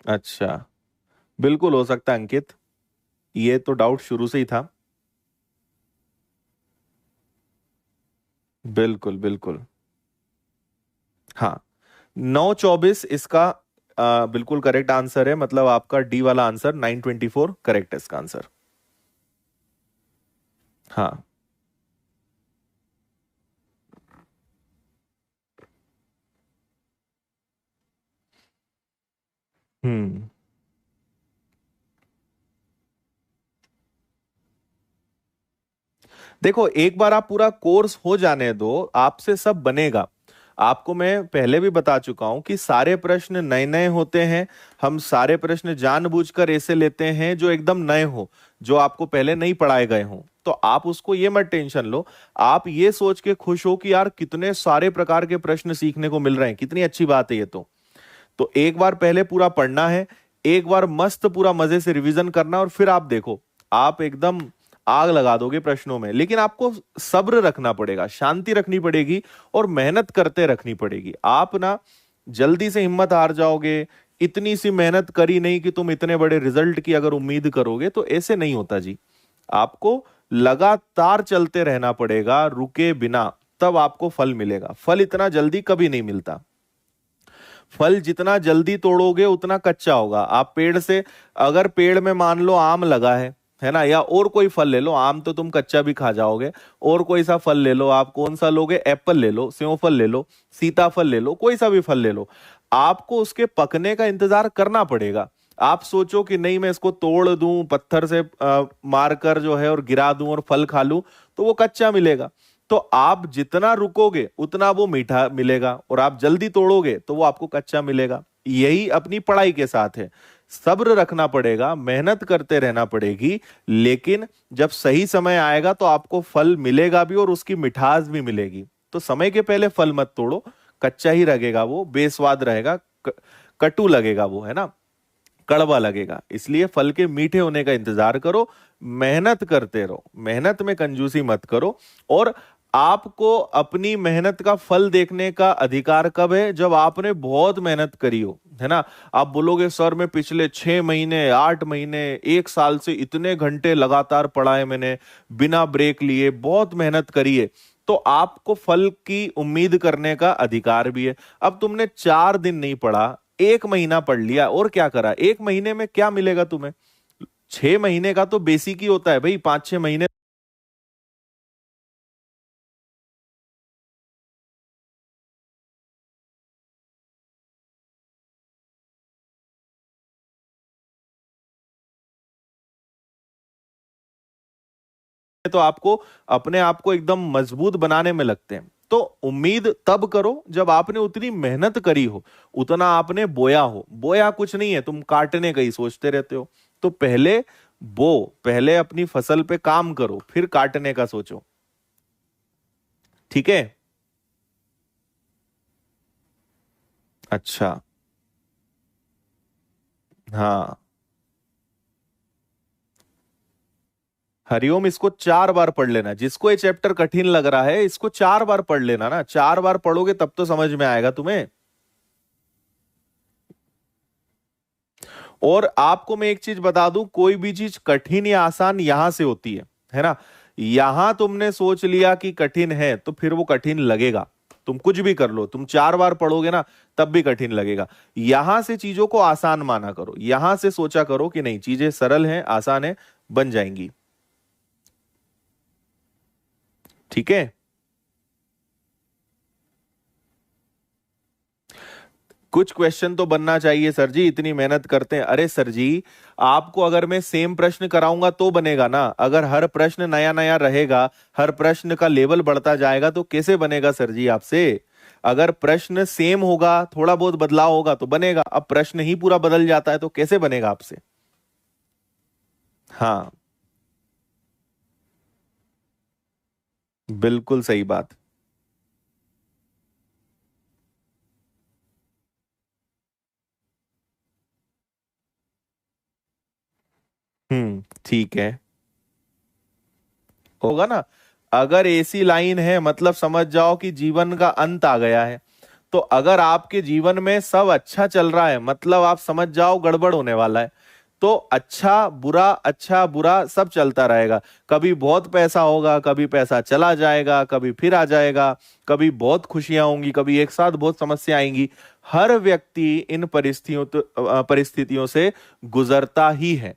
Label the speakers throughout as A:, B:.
A: अच्छा, बिल्कुल हो सकता है अंकित, ये तो डाउट शुरू से ही था। बिल्कुल बिल्कुल। हाँ, 924 इसका बिल्कुल करेक्ट आंसर है, मतलब आपका डी वाला आंसर 924 करेक्ट है इसका आंसर। हाँ। हम्म। देखो, एक बार आप पूरा कोर्स हो जाने दो, आपसे सब बनेगा। आपको मैं पहले भी बता चुका हूं कि सारे प्रश्न नए नए होते हैं। हम सारे प्रश्न जानबूझकर ऐसे लेते हैं जो एकदम नए हो, जो आपको पहले नहीं पढ़ाए गए हों। तो आप उसको ये मत टेंशन लो। आप ये सोच के खुश हो कि यार कितने सारे प्रकार के प्रश्न सीखने को मिल रहे हैं, कितनी अच्छी बात है ये तो एक बार पहले पूरा पढ़ना है। एक बार मस्त पूरा मजे से रिवीजन करना, और फिर आप देखो, आप एकदम आग लगा दोगे प्रश्नों में। लेकिन आपको सब्र रखना पड़ेगा, शांति रखनी पड़ेगी, और मेहनत करते रखनी पड़ेगी। आप ना जल्दी से हिम्मत हार जाओगे। इतनी सी मेहनत करी नहीं कि तुम इतने बड़े रिजल्ट की अगर उम्मीद करोगे, तो ऐसे नहीं होता जी। आपको लगातार चलते रहना पड़ेगा, रुके बिना। तब आपको फल मिलेगा। फल इतना जल्दी कभी नहीं मिलता। फल जितना जल्दी तोड़ोगे उतना कच्चा होगा। आप पेड़ से, अगर पेड़ में मान लो आम लगा है ना, या और कोई फल ले लो, आम तो तुम कच्चा भी खा जाओगे। और कोई सा फल ले लो, आप कौन सा लोगे, एप्पल ले लो, सेव फल ले लो, सीताफल ले लो, कोई सा भी फल ले लो। आपको उसके पकने का इंतजार करना पड़ेगा। आप सोचो कि नहीं, मैं इसको तोड़ दूं, पत्थर से मारकर जो है और गिरा दूं और फल खा लूं, तो वो कच्चा मिलेगा। तो आप जितना रुकोगे उतना वो मीठा मिलेगा, और आप जल्दी तोड़ोगे तो वो आपको कच्चा मिलेगा। यही अपनी पढ़ाई के साथ है। सब्र रखना पड़ेगा, मेहनत करते रहना पड़ेगी। लेकिन जब सही समय आएगा तो आपको फल मिलेगा भी, और उसकी मिठास भी मिलेगी। तो समय के पहले फल मत तोड़ो। कच्चा ही लगेगा, वो बेस्वाद रहेगा, कटु लगेगा वो, है ना, कड़वा लगेगा। इसलिए फल के मीठे होने का इंतजार करो। मेहनत करते रहो, मेहनत में कंजूसी मत करो। और आपको अपनी मेहनत का फल देखने का अधिकार कब है, जब आपने बहुत मेहनत करी हो, है ना। आप बोलोगे सर मैं पिछले 6 महीने, 8 महीने, 1 साल से इतने घंटे लगातार पढ़ा है मैंने, बिना ब्रेक लिए बहुत मेहनत करी है। तो आपको फल की उम्मीद करने का अधिकार भी है। अब तुमने 4 दिन नहीं पढ़ा, 1 महीना पढ़ लिया, और क्या करा, 1 महीने में क्या मिलेगा तुम्हें। 6 महीने का तो बेसिक ही होता है भाई, 5-6 महीने तो आपको अपने आप को एकदम मजबूत बनाने में लगते हैं। तो उम्मीद तब करो जब आपने उतनी मेहनत करी हो, उतना आपने बोया हो। बोया कुछ नहीं है, तुम काटने का ही सोचते रहते हो। तो पहले बो, पहले अपनी फसल पे काम करो, फिर काटने का सोचो। ठीक है। अच्छा। हाँ, हरिओम, इसको 4 बार पढ़ लेना। जिसको ये चैप्टर कठिन लग रहा है, इसको 4 बार पढ़ लेना ना। 4 बार पढ़ोगे तब तो समझ में आएगा तुम्हें। और आपको मैं एक चीज बता दूं, कोई भी चीज कठिन या आसान यहां से होती है ना। यहां तुमने सोच लिया कि कठिन है, तो फिर वो कठिन लगेगा। तुम कुछ भी कर लो, तुम 4 बार पढ़ोगे ना, तब भी कठिन लगेगा। यहां से चीजों को आसान माना करो, यहां से सोचा करो कि नहीं, चीजें सरल हैं, आसान है, बन जाएंगी। ठीक है। कुछ क्वेश्चन तो बनना चाहिए सर जी, इतनी मेहनत करते हैं। अरे सर जी, आपको अगर मैं सेम प्रश्न कराऊंगा तो बनेगा ना। अगर हर प्रश्न नया नया रहेगा, हर प्रश्न का लेवल बढ़ता जाएगा, तो कैसे बनेगा सर जी आपसे। अगर प्रश्न सेम होगा, थोड़ा बहुत बदलाव होगा तो बनेगा। अब प्रश्न ही पूरा बदल जाता है तो कैसे बनेगा आपसे। हाँ, बिल्कुल सही बात। ठीक है। होगा ना। अगर ऐसी लाइन है, मतलब समझ जाओ कि जीवन का अंत आ गया है। तो अगर आपके जीवन में सब अच्छा चल रहा है, मतलब आप समझ जाओ गड़बड़ होने वाला है। तो अच्छा बुरा सब चलता रहेगा। कभी बहुत पैसा होगा, कभी पैसा चला जाएगा, कभी फिर आ जाएगा, कभी बहुत खुशियां होंगी, कभी एक साथ बहुत समस्या आएंगी। हर व्यक्ति इन परिस्थितियों से गुजरता ही है।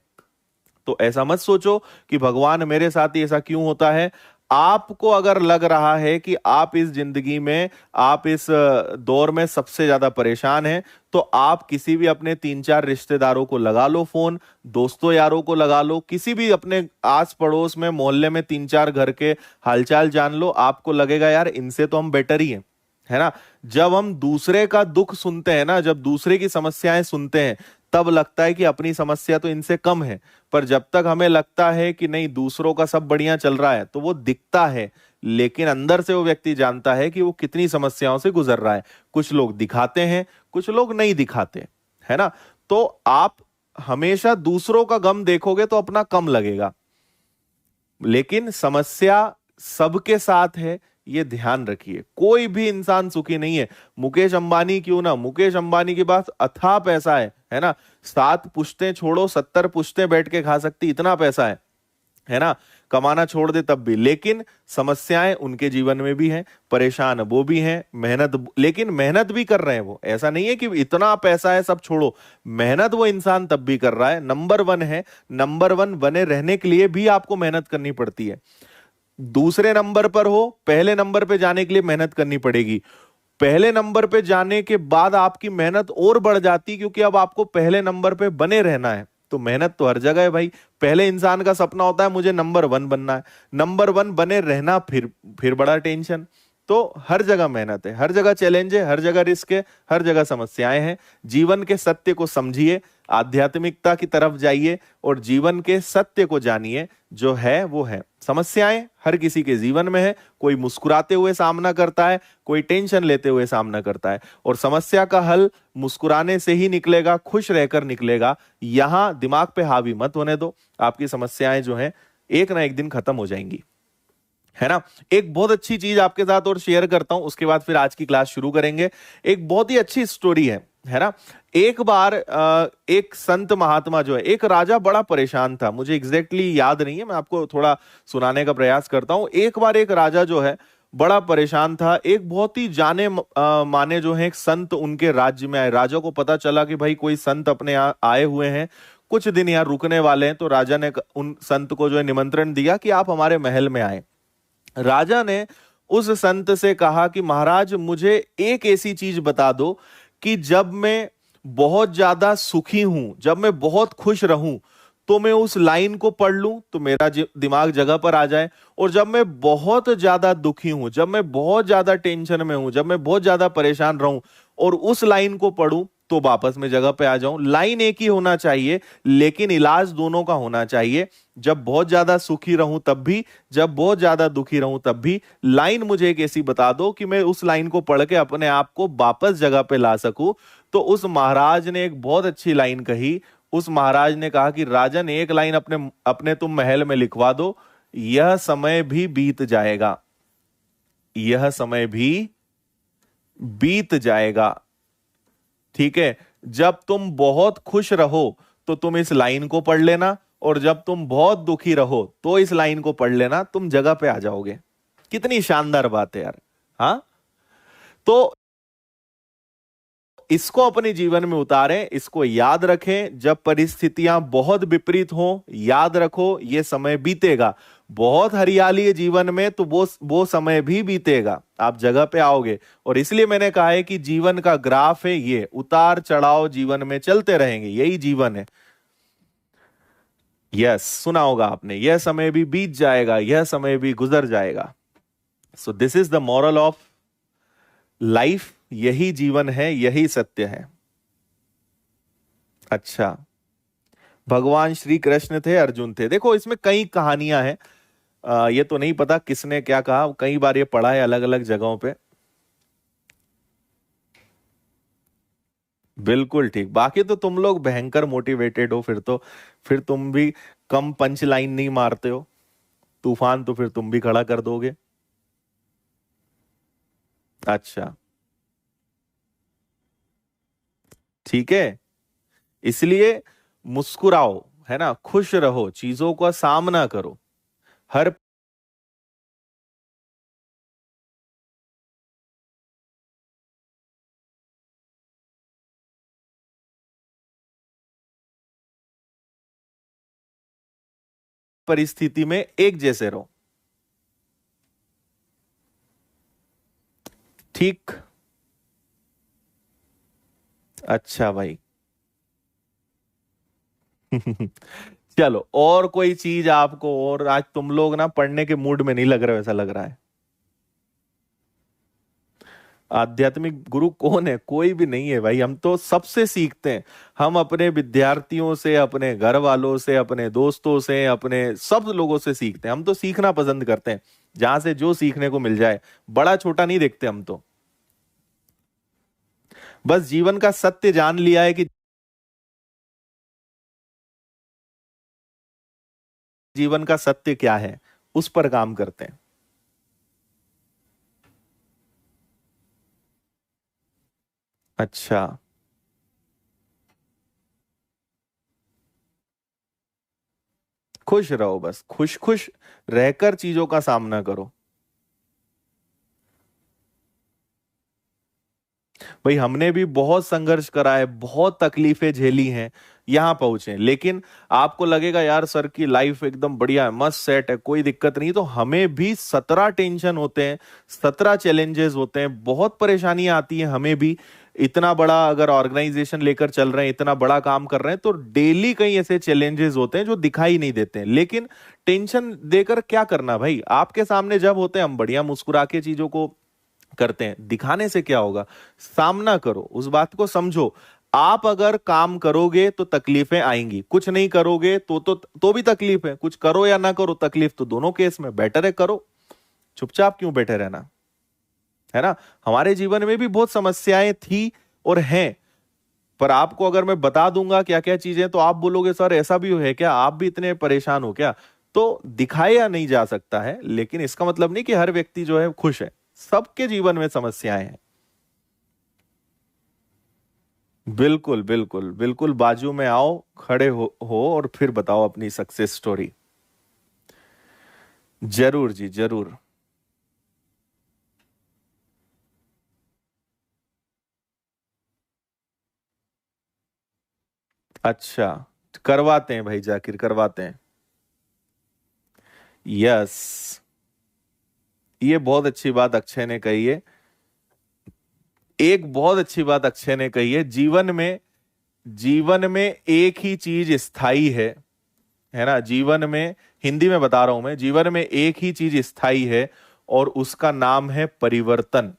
A: तो ऐसा मत सोचो कि भगवान मेरे साथ ही ऐसा क्यों होता है। आपको अगर लग रहा है कि आप इस जिंदगी में, आप इस दौर में सबसे ज्यादा परेशान हैं, तो आप किसी भी अपने 3-4 रिश्तेदारों को लगा लो फोन, दोस्तों यारों को लगा लो, किसी भी अपने आस पड़ोस में, मोहल्ले में 3-4 घर के हालचाल जान लो। आपको लगेगा यार इनसे तो हम बेटर ही हैं, है ना। जब हम दूसरे का दुख सुनते हैं ना, जब दूसरे की समस्याएं सुनते हैं, तब लगता है कि अपनी समस्या तो इनसे कम है। पर जब तक हमें लगता है कि नहीं दूसरों का सब बढ़िया चल रहा है, तो वो दिखता है, लेकिन अंदर से वो व्यक्ति जानता है कि वो कितनी समस्याओं से गुजर रहा है। कुछ लोग दिखाते हैं, कुछ लोग नहीं दिखाते, है ना। तो आप हमेशा दूसरों का गम देखोगे तो अपना कम लगेगा, लेकिन समस्या सबके साथ है, ये ध्यान रखिए। कोई भी इंसान सुखी नहीं है। मुकेश अंबानी क्यों ना, मुकेश अंबानी के पास अथाह पैसा है ना। 7 पुश्तें छोड़ो, 70 पुश्तें बैठ के खा सकती, इतना पैसा है ना। कमाना छोड़ दे तब भी, लेकिन समस्याएं उनके जीवन में भी हैं, परेशान वो भी हैं, लेकिन मेहनत भी कर रहे हैं वो। ऐसा नहीं है कि इतना पैसा है सब छोड़ो, मेहनत वो इंसान तब भी कर रहा है। नंबर 1 है, नंबर 1 बने रहने के लिए भी आपको मेहनत करनी पड़ती है। दूसरे नंबर पर हो, पहले नंबर पे जाने के लिए मेहनत करनी पड़ेगी। पहले नंबर पे जाने के बाद आपकी मेहनत और बढ़ जाती, क्योंकि अब आपको पहले नंबर पे बने रहना है। तो मेहनत तो हर जगह है भाई। पहले इंसान का सपना होता है मुझे नंबर 1 बनना है, नंबर 1 बने रहना फिर बड़ा टेंशन। तो हर जगह मेहनत है, हर जगह चैलेंज है, हर जगह रिस्क है, हर जगह समस्याएं हैं। जीवन के सत्य को समझिए, आध्यात्मिकता की तरफ जाइए और जीवन के सत्य को जानिए। जो है वो है। समस्याएं हर किसी के जीवन में है। कोई मुस्कुराते हुए सामना करता है, कोई टेंशन लेते हुए सामना करता है, और समस्या का हल मुस्कुराने से ही निकलेगा, खुश रहकर निकलेगा। यहां दिमाग पे हावी मत होने दो। आपकी समस्याएं जो हैं एक ना एक दिन खत्म हो जाएंगी, है ना। एक बहुत अच्छी चीज आपके साथ और शेयर करता हूं, उसके बाद फिर आज की क्लास शुरू करेंगे। एक बहुत ही अच्छी स्टोरी है ना। एक बार एक संत महात्मा जो है, एक राजा बड़ा परेशान था, मुझे एग्जैक्टली याद नहीं है, मैं आपको थोड़ा सुनाने का प्रयास करता हूं। एक बार एक राजा जो है बड़ा परेशान था। एक बहुत ही जाने माने जो है एक संत उनके राज्य में आए। राजा को पता चला कि भाई कोई संत अपने यहाँ आए हुए हैं, कुछ दिन यहाँ रुकने वाले हैं। तो राजा ने उन संत को जो है निमंत्रण दिया कि आप हमारे महल में आए। राजा ने उस संत से कहा कि महाराज मुझे एक ऐसी चीज बता दो कि जब मैं बहुत ज्यादा सुखी हूं, जब मैं बहुत खुश रहूं, तो मैं उस लाइन को पढ़ लूं तो मेरा दिमाग जगह पर आ जाए। और जब मैं बहुत ज्यादा दुखी हूं, जब मैं बहुत ज्यादा टेंशन में हूं, जब मैं बहुत ज्यादा परेशान रहूं और उस लाइन को पढ़ूं, तो वापस मैं जगह पे आ जाऊं। लाइन एक ही होना चाहिए, लेकिन इलाज दोनों का होना चाहिए। जब बहुत ज्यादा सुखी रहूं तब भी, जब बहुत ज्यादा दुखी रहूं तब भी। लाइन मुझे एक ऐसी बता दो कि मैं उस लाइन को पढ़ के अपने आप को वापस जगह पे ला सकूं। तो उस महाराज ने एक बहुत अच्छी लाइन कही। उस महाराज ने कहा कि राजन, एक लाइन अपने अपने तुम महल में लिखवा दो, यह समय भी बीत जाएगा, यह समय भी बीत जाएगा। ठीक है। जब तुम बहुत खुश रहो तो तुम इस लाइन को पढ़ लेना, और जब तुम बहुत दुखी रहो तो इस लाइन को पढ़ लेना, तुम जगह पे आ जाओगे। कितनी शानदार बात है यार। हाँ, तो इसको अपने जीवन में उतारें, इसको याद रखें। जब परिस्थितियां बहुत विपरीत हो, याद रखो ये समय बीतेगा। बहुत हरियाली है जीवन में, तो वो समय भी बीतेगा, आप जगह पे आओगे। और इसलिए मैंने कहा है कि जीवन का ग्राफ है ये, उतार चढ़ाव जीवन में चलते रहेंगे, यही जीवन है। यस, सुना होगा आपने, यह समय भी बीत जाएगा, यह समय भी गुजर जाएगा। So this is the moral of life. यही जीवन है, यही सत्य है। अच्छा, भगवान श्री कृष्ण थे, अर्जुन थे। देखो इसमें कई कहानियां हैं। ये तो नहीं पता किसने क्या कहा, कई बार ये पढ़ा है अलग अलग जगहों पे। बिल्कुल ठीक। बाकी तो तुम लोग भयंकर मोटिवेटेड हो, फिर तुम भी कम पंच लाइन नहीं मारते हो। तूफान तो फिर तुम भी खड़ा कर दोगे। अच्छा, ठीक है, इसलिए मुस्कुराओ, है ना, खुश रहो, चीजों का सामना करो। हर परिस्थिति में एक जैसे रहो। ठीक। अच्छा भाई। चलो, और कोई चीज आपको, और आज तुम लोग ना पढ़ने के मूड में नहीं लग रहे, वैसा लग रहा है। आध्यात्मिक गुरु कौन है? कोई भी नहीं है भाई, हम तो सबसे सीखते हैं। हम अपने विद्यार्थियों से, अपने घर वालों से, अपने दोस्तों से, अपने सब लोगों से सीखते हैं। हम तो सीखना पसंद करते हैं, जहां से जो सीखने को मिल जाए। बड़ा छोटा नहीं देखते हम तो। बस जीवन का सत्य जान लिया है कि जीवन का सत्य क्या है, उस पर काम करते हैं। अच्छा। खुश रहो, बस खुश खुश रहकर चीजों का सामना करो। भाई हमने भी बहुत संघर्ष करा है, बहुत तकलीफें झेली हैं, यहां पहुंचे। लेकिन आपको लगेगा यार सर की लाइफ एकदम बढ़िया है, मस्त सेट है, कोई दिक्कत नहीं। तो हमें भी 17 टेंशन होते हैं, 17 चैलेंजेस होते हैं, बहुत परेशानियां आती हैं हमें भी। इतना बड़ा अगर ऑर्गेनाइजेशन लेकर चल रहे हैं, इतना बड़ा काम कर रहे हैं, तो डेली कई ऐसे चैलेंजेस होते हैं जो दिखाई नहीं देते हैं। लेकिन टेंशन देकर क्या करना भाई, आपके सामने जब होते हैं हम बढ़िया मुस्कुरा के चीजों को करते हैं। दिखाने से क्या होगा? सामना करो, उस बात को समझो। आप अगर काम करोगे तो तकलीफें आएंगी, कुछ नहीं करोगे तो भी तकलीफ है। कुछ करो या ना करो, तकलीफ तो दोनों केस में। बेटर है करो, चुपचाप क्यों बैठे रहना, है ना। हमारे जीवन में भी बहुत समस्याएं थी और हैं, पर आपको अगर मैं बता दूंगा क्या क्या चीजें, तो आप बोलोगे सर ऐसा भी है क्या, आप भी इतने परेशान हो क्या? तो दिखाया नहीं जा सकता है, लेकिन इसका मतलब नहीं कि हर व्यक्ति जो है खुश है। सबके जीवन में समस्याएं हैं। बिल्कुल बिल्कुल बिल्कुल, बाजू में आओ, खड़े हो और फिर बताओ अपनी सक्सेस स्टोरी। जरूर जी, जरूर। अच्छा, करवाते हैं भाई जाकिर, करवाते हैं। यस, ये बहुत अच्छी बात अक्षय ने कही है। एक बहुत अच्छी बात अक्षय ने कही है, जीवन में एक ही चीज स्थायी है ना। जीवन में, हिंदी में बता रहा हूं मैं, जीवन में एक ही चीज स्थायी है और उसका नाम है परिवर्तन,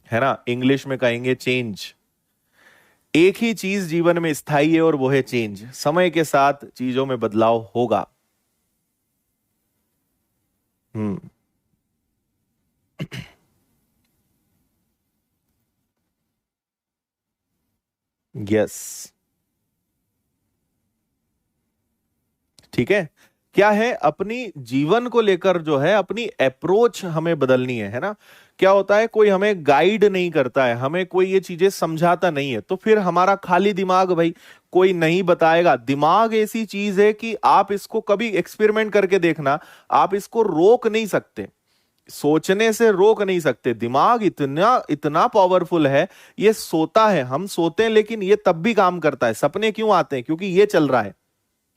A: है ना। इंग्लिश में कहेंगे चेंज। एक ही चीज जीवन में स्थायी है और वो है चेंज। समय के साथ चीजों में बदलाव होगा। हम्म। यस। ठीक है। क्या है, अपनी जीवन को लेकर जो है अपनी अप्रोच हमें बदलनी है ना। क्या होता है, कोई हमें गाइड नहीं करता है, हमें कोई ये चीजें समझाता नहीं है, तो फिर हमारा खाली दिमाग भाई, कोई नहीं बताएगा। दिमाग ऐसी चीज है कि आप इसको कभी एक्सपेरिमेंट करके देखना, आप इसको रोक नहीं सकते, सोचने से रोक नहीं सकते। दिमाग इतना इतना पावरफुल है, ये सोता है, हम सोते हैं लेकिन ये तब भी काम करता है। सपने क्यों आते हैं? क्योंकि ये चल रहा है,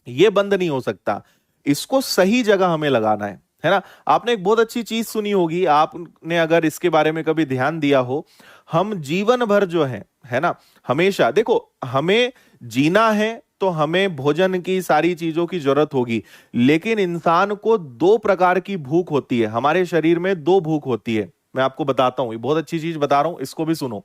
A: ये बंद नहीं हो सकता। इसको सही जगह हमें लगाना है ना। आपने एक बहुत अच्छी चीज सुनी होगी, आपने अगर इसके बारे में कभी ध्यान दिया हो, हम जीवन भर जो है ना, हमेशा देखो, हमें जीना है तो हमें भोजन की, सारी चीजों की जरूरत होगी। लेकिन इंसान को दो प्रकार की भूख होती है, हमारे शरीर में दो भूख होती है। मैं आपको बताता हूं, ये बहुत अच्छी चीज बता रहा हूं, इसको भी सुनो।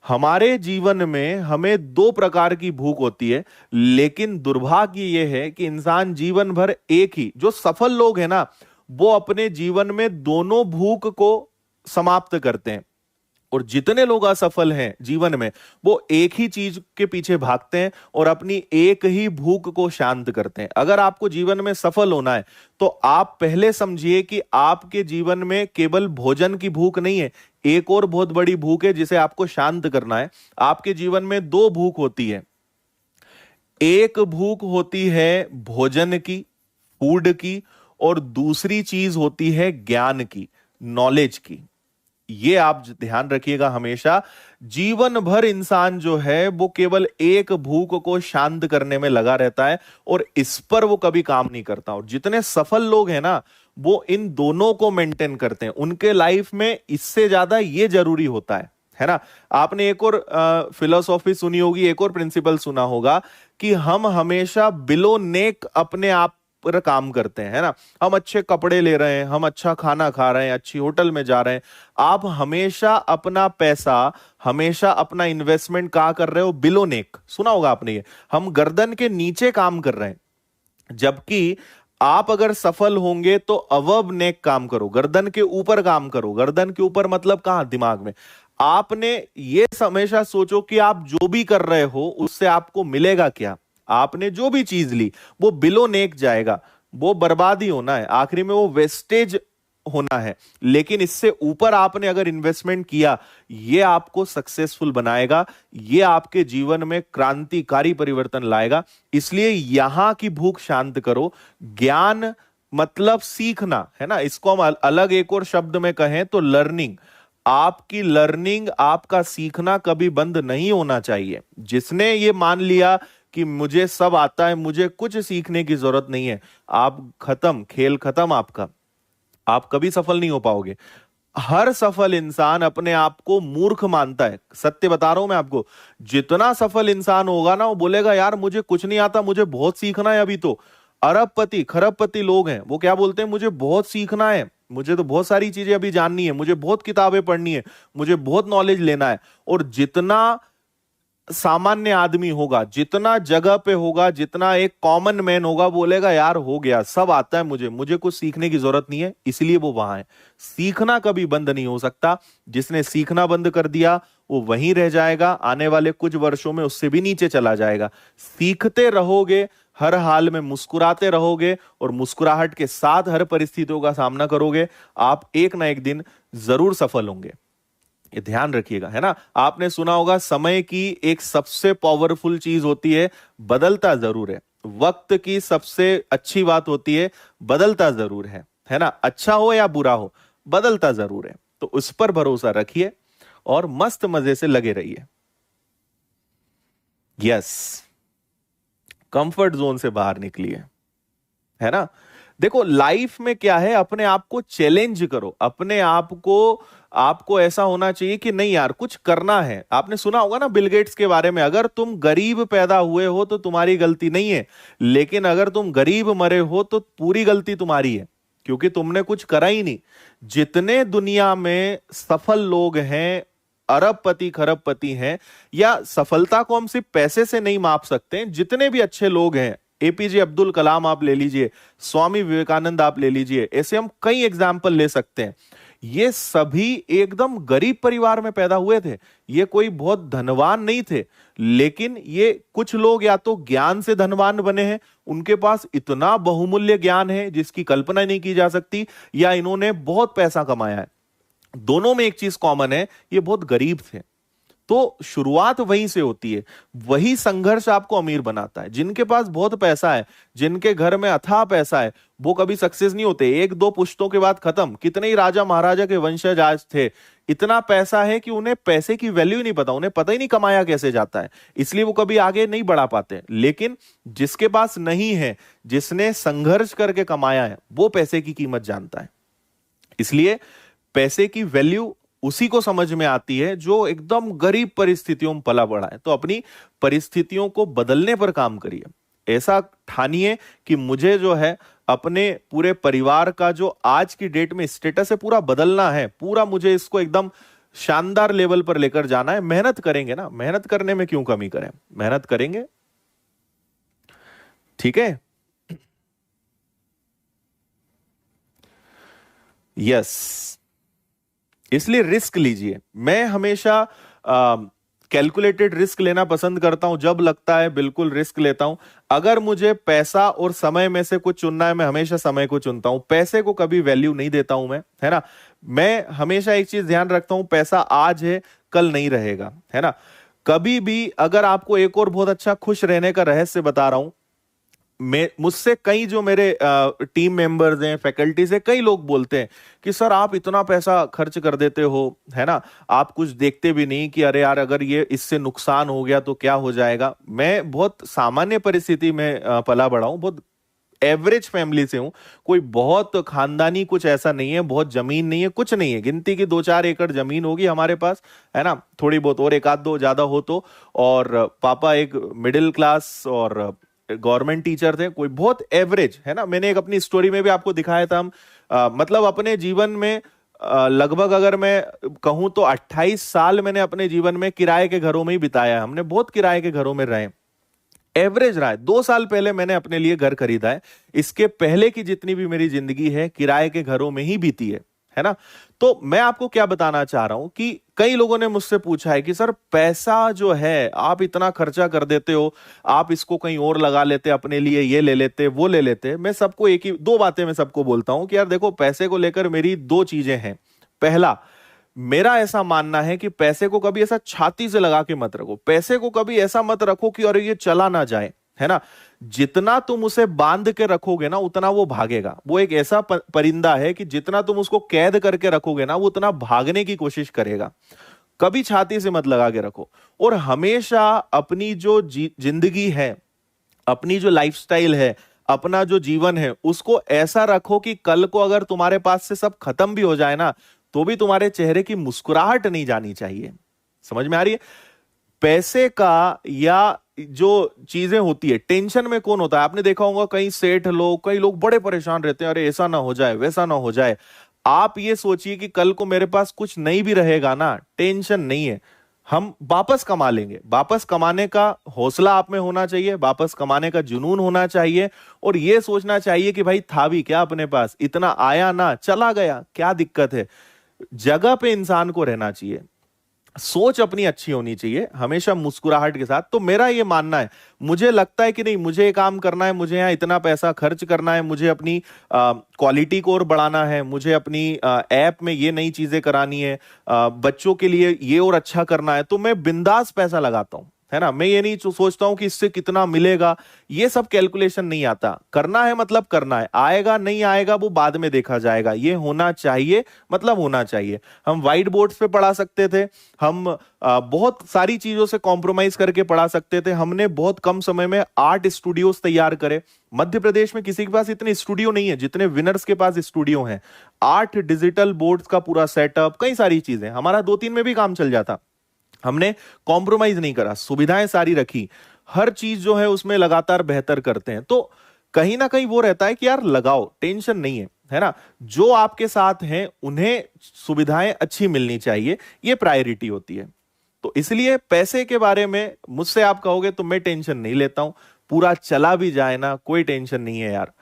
A: हमारे जीवन में हमें दो प्रकार की भूख होती है, लेकिन दुर्भाग्य यह है कि इंसान जीवन भर एक ही, जो सफल लोग हैं ना, वो अपने जीवन में दोनों भूख को समाप्त करते हैं। और जितने लोग असफल हैं जीवन में, वो एक ही चीज के पीछे भागते हैं और अपनी एक ही भूख को शांत करते हैं। अगर आपको जीवन में सफल होना है तो आप पहले समझिए कि आपके जीवन में केवल भोजन की भूख नहीं है, एक और बहुत बड़ी भूख है जिसे आपको शांत करना है। आपके जीवन में दो भूख होती है। एक भूख होती है भोजन की, फूड की, और दूसरी चीज होती है ज्ञान की, नॉलेज की। ये आप ध्यान रखिएगा हमेशा। जीवन भर इंसान जो है वो केवल एक भूख को शांत करने में लगा रहता है और इस पर वो कभी काम नहीं करता। और जितने सफल लोग हैं ना, वो इन दोनों को मेंटेन करते हैं। उनके लाइफ में इससे ज्यादा ये जरूरी होता है ना। आपने एक और फिलोसॉफी सुनी होगी, एक और प्रिंसिपल सुना होगा कि हम हमेशा बिलो नेक अपने आप पर काम करते हैं, है ना। हम अच्छे कपड़े ले रहे हैं, हम अच्छा खाना खा रहे हैं, अच्छी होटल में जा रहे हैं। आप हमेशा अपना पैसा, हमेशा अपना इन्वेस्टमेंट कहाँ कर रहे हो? बिलो नेक, सुना होगा आपने ये। हम गर्दन के नीचे काम कर रहे हैं। जबकि आप अगर सफल होंगे तो अबव नेक काम करो, गर्दन के ऊपर काम करो। गर्दन के ऊपर मतलब कहां? दिमाग में। आपने ये हमेशा सोचो कि आप जो भी कर रहे हो उससे आपको मिलेगा क्या। आपने जो भी चीज ली वो बिलो नेक जाएगा, वो बर्बाद ही होना है, आखिरी में वो वेस्टेज होना है। लेकिन इससे ऊपर आपने अगर इन्वेस्टमेंट किया, ये आपको सक्सेसफुल बनाएगा, ये आपके जीवन में क्रांतिकारी परिवर्तन लाएगा। इसलिए यहां की भूख शांत करो। ज्ञान मतलब सीखना, है ना। इसको हम अलग एक और शब्द में कहें तो लर्निंग। आपकी लर्निंग, आपका सीखना कभी बंद नहीं होना चाहिए। जिसने ये मान लिया कि मुझे सब आता है, मुझे कुछ सीखने की जरूरत नहीं है, आप खत्म, खेल खत्म आपका। आप कभी सफल नहीं हो पाओगे। हर सफल इंसान अपने आप को मूर्ख मानता है। सत्य बता रहा हूं मैं आपको। जितना सफल इंसान होगा ना, वो बोलेगा यार मुझे कुछ नहीं आता, मुझे बहुत सीखना है अभी तो। अरबपति खरबपति लोग हैं, वो क्या बोलते हैं? मुझे बहुत सीखना है, मुझे तो बहुत सारी चीजें अभी जाननी है, मुझे बहुत किताबें पढ़नी है, मुझे बहुत नॉलेज लेना है। और जितना सामान्य आदमी होगा, जितना जगह पे होगा, जितना एक कॉमन मैन होगा, बोलेगा यार हो गया, सब आता है मुझे, मुझे कुछ सीखने की जरूरत नहीं है। इसलिए वो वहां है। सीखना कभी बंद नहीं हो सकता। जिसने सीखना बंद कर दिया वो वहीं रह जाएगा, आने वाले कुछ वर्षों में उससे भी नीचे चला जाएगा। सीखते रहोगे, हर हाल में मुस्कुराते रहोगे और मुस्कुराहट के साथ हर परिस्थितियों का सामना करोगे, आप एक ना एक दिन जरूर सफल होंगे। ये ध्यान रखिएगा, है ना। आपने सुना होगा समय की एक सबसे पावरफुल चीज होती है, बदलता जरूर है। वक्त की सबसे अच्छी बात होती है, बदलता जरूर है ना। अच्छा हो या बुरा हो, बदलता जरूर है। तो उस पर भरोसा रखिए और मस्त मजे से लगे रहिए। यस, कंफर्ट जोन से बाहर निकलिए, है ना। देखो लाइफ में क्या है, अपने आप को चैलेंज करो। अपने आप को, आपको ऐसा होना चाहिए कि नहीं यार कुछ करना है। आपने सुना होगा ना बिल गेट्स के बारे में, अगर तुम गरीब पैदा हुए हो तो तुम्हारी गलती नहीं है, लेकिन अगर तुम गरीब मरे हो तो पूरी गलती तुम्हारी है, क्योंकि तुमने कुछ करा ही नहीं। जितने दुनिया में सफल लोग हैं, अरबपति खरबपति हैं, या सफलता को हम सिर्फ पैसे से नहीं माप सकते हैं, जितने भी अच्छे लोग हैं, एपीजे अब्दुल कलाम आप ले लीजिए, स्वामी विवेकानंद आप ले लीजिए, ऐसे हम कई एग्जाम्पल ले सकते हैं। ये सभी एकदम गरीब परिवार में पैदा हुए थे। ये कोई बहुत धनवान नहीं थे, लेकिन ये कुछ लोग या तो ज्ञान से धनवान बने हैं, उनके पास इतना बहुमूल्य ज्ञान है जिसकी कल्पना नहीं की जा सकती, या इन्होंने बहुत पैसा कमाया है। दोनों में एक चीज कॉमन है, ये बहुत गरीब थे। तो शुरुआत वहीं से होती है। वही संघर्ष आपको अमीर बनाता है। जिनके पास बहुत पैसा है, जिनके घर में अथाह पैसा है, वो कभी सक्सेस नहीं होते। एक दो पुश्तों के बाद खत्म। कितने ही राजा महाराजा के वंशज आज थे, इतना पैसा है कि उन्हें पैसे की वैल्यू नहीं पता, उन्हें पता ही नहीं कमाया कैसे जाता है, इसलिए वो कभी आगे नहीं बढ़ा पाते। लेकिन जिसके पास नहीं है, जिसने संघर्ष करके कमाया है, वो पैसे की कीमत जानता है। इसलिए पैसे की वैल्यू उसी को समझ में आती है जो एकदम गरीब परिस्थितियों में पला बड़ा है। तो अपनी परिस्थितियों को बदलने पर काम करिए। ऐसा ठानिए कि मुझे जो है अपने पूरे परिवार का जो आज की डेट में स्टेटस है पूरा बदलना है, पूरा मुझे इसको एकदम शानदार लेवल पर लेकर जाना है। मेहनत करेंगे ना, मेहनत करने में क्यों कमी करें, मेहनत करेंगे, ठीक है। यस, इसलिए रिस्क लीजिए। मैं हमेशा कैलकुलेटेड रिस्क लेना पसंद करता हूं, जब लगता है बिल्कुल रिस्क लेता हूं। अगर मुझे पैसा और समय में से कुछ चुनना है, मैं हमेशा समय को चुनता हूं, पैसे को कभी वैल्यू नहीं देता हूं मैं, है ना। मैं हमेशा एक चीज ध्यान रखता हूं, पैसा आज है कल नहीं रहेगा, है ना। कभी भी अगर आपको एक और बहुत अच्छा खुश रहने का रहस्य बता रहा हूं, मैं मुझसे कई जो मेरे टीम मेंबर्स हैं, फैकल्टीज हैं, कई लोग बोलते हैं कि सर आप इतना पैसा खर्च कर देते हो, है ना, आप कुछ देखते भी नहीं कि अरे यार अगर ये इससे नुकसान हो गया तो क्या हो जाएगा। मैं बहुत सामान्य परिस्थिति में पला बड़ा हूं, बहुत एवरेज फैमिली से हूं, कोई बहुत खानदानी कुछ ऐसा नहीं है, बहुत जमीन नहीं है, कुछ नहीं है, गिनती की 2-4 एकड़ जमीन होगी हमारे पास, है ना, थोड़ी बहुत और एक आध दो ज्यादा हो तो। और पापा एक मिडिल क्लास और गवर्नमेंट टीचर थे, कोई बहुत एवरेज, है ना। मैंने एक अपनी स्टोरी में भी आपको दिखाया था, हम मतलब अपने जीवन में लगभग अगर मैं कहूं तो 28 साल मैंने अपने जीवन में किराए के घरों में ही बिताया है। हमने बहुत किराए के घरों में रहे, एवरेज रहा है। 2 साल पहले मैंने अपने लिए घर खरीदा है, इसके पहले की जितनी भी मेरी जिंदगी है किराए के घरों में ही बीती है ना। तो मैं आपको क्या बताना चाह रहा हूं कि कई लोगों ने मुझसे पूछा है कि सर पैसा जो है आप इतना खर्चा कर देते हो, आप इसको कहीं और लगा लेते, अपने लिए ये ले लेते वो ले लेते। मैं सबको एक ही दो बातें मैं सबको बोलता हूं कि यार देखो, पैसे को लेकर मेरी दो चीजें हैं। पहला, मेरा ऐसा मानना है कि पैसे को कभी ऐसा छाती से लगा के मत रखो, पैसे को कभी ऐसा मत रखो कि अरे ये चला ना जाए, है ना। जितना तुम उसे बांध के रखोगे ना उतना वो भागेगा। वो एक ऐसा परिंदा है कि जितना तुम उसको कैद करके रखोगे ना वो उतना भागने की कोशिश करेगा। कभी छाती से मत लगा के रखो। और हमेशा अपनी जो जिंदगी है, अपनी जो लाइफस्टाइल है, अपना जो जीवन है, उसको ऐसा रखो कि कल को अगर तुम्हारे पास से सब खत्म भी हो जाए ना तो भी तुम्हारे चेहरे की मुस्कुराहट नहीं जानी चाहिए। समझ में आ रही है। पैसे का या जो चीजें होती है, टेंशन में कौन होता है, आपने देखा होगा कई सेठ लोग, कई लोग बड़े परेशान रहते हैं, अरे ऐसा ना हो जाए वैसा ना हो जाए। आप ये सोचिए कि कल को मेरे पास कुछ नहीं भी रहेगा ना, टेंशन नहीं है, हम वापस कमा लेंगे। वापस कमाने का हौसला आप में होना चाहिए, वापस कमाने का जुनून होना चाहिए, और यह सोचना चाहिए कि भाई था भी क्या अपने पास, इतना आया ना चला गया, क्या दिक्कत है। जगह पे इंसान को रहना चाहिए, सोच अपनी अच्छी होनी चाहिए, हमेशा मुस्कुराहट के साथ। तो मेरा ये मानना है, मुझे लगता है कि नहीं मुझे ये काम करना है, मुझे यहाँ इतना पैसा खर्च करना है, मुझे अपनी क्वालिटी को और बढ़ाना है, मुझे अपनी ऐप में ये नई चीजें करानी है, बच्चों के लिए ये और अच्छा करना है, तो मैं बिंदास पैसा लगाता हूं, है ना। मैं ये नहीं सोचता हूं कि इससे कितना मिलेगा, ये सब कैलकुलेशन नहीं आता। करना है मतलब करना है, आएगा नहीं आएगा वो बाद में देखा जाएगा, ये होना चाहिए मतलब होना चाहिए। हम व्हाइट बोर्ड्स पे पढ़ा सकते थे, हम बहुत सारी चीजों से कॉम्प्रोमाइज करके पढ़ा सकते थे। हमने बहुत कम समय में 8 स्टूडियोज तैयार करे। मध्य प्रदेश में किसी के पास इतने स्टूडियो नहीं है जितने विनर्स के पास स्टूडियो हैं। 8 डिजिटल बोर्ड्स का पूरा सेटअप, कई सारी चीजें, हमारा 2-3 में भी काम चल जाता। हमने कॉम्प्रोमाइज नहीं करा, सुविधाएं सारी रखी, हर चीज जो है उसमें लगातार बेहतर करते हैं। तो कहीं ना कहीं वो रहता है कि यार लगाओ, टेंशन नहीं है ना। जो आपके साथ हैं उन्हें सुविधाएं अच्छी मिलनी चाहिए, ये प्रायोरिटी होती है। तो इसलिए पैसे के बारे में मुझसे आप कहोगे तो मैं टेंशन नहीं लेता हूं। पूरा चला भी जाए ना कोई टेंशन नहीं है यार।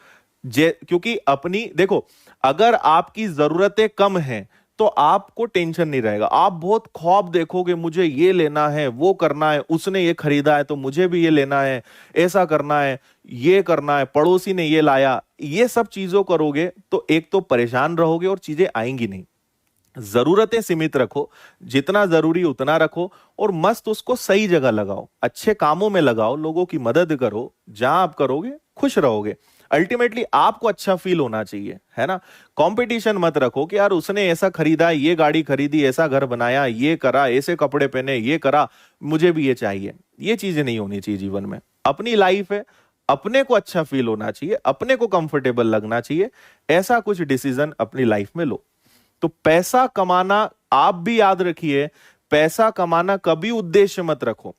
A: क्योंकि अपनी देखो, अगर आपकी जरूरतें कम हैं तो आपको टेंशन नहीं रहेगा। आप बहुत ख्वाब देखोगे, मुझे ये लेना है, वो करना है, उसने ये खरीदा है तो मुझे भी ये लेना है, ऐसा करना है, ये करना है, पड़ोसी ने ये लाया, ये सब चीजों करोगे तो एक तो परेशान रहोगे और चीजें आएंगी नहीं। जरूरतें सीमित रखो, जितना जरूरी उतना रखो, और मस्त उसको सही जगह लगाओ, अच्छे कामों में लगाओ, लोगों की मदद करो। जहां आप करोगे खुश रहोगे। अल्टीमेटली आपको अच्छा फील होना चाहिए, है ना। कंपटीशन मत रखो कि यार उसने ऐसा खरीदा, ये गाड़ी खरीदी, ऐसा घर बनाया, ये करा, ऐसे कपड़े पहने, ये करा, मुझे भी ये चाहिए। ये चीजें नहीं होनी चाहिए जीवन में। अपनी लाइफ है, अपने को अच्छा फील होना चाहिए, अपने को कंफर्टेबल लगना चाहिए, ऐसा कुछ डिसीजन अपनी लाइफ में लो। तो पैसा कमाना, आप भी याद रखिए, पैसा कमाना कभी उद्देश्य मत रखो।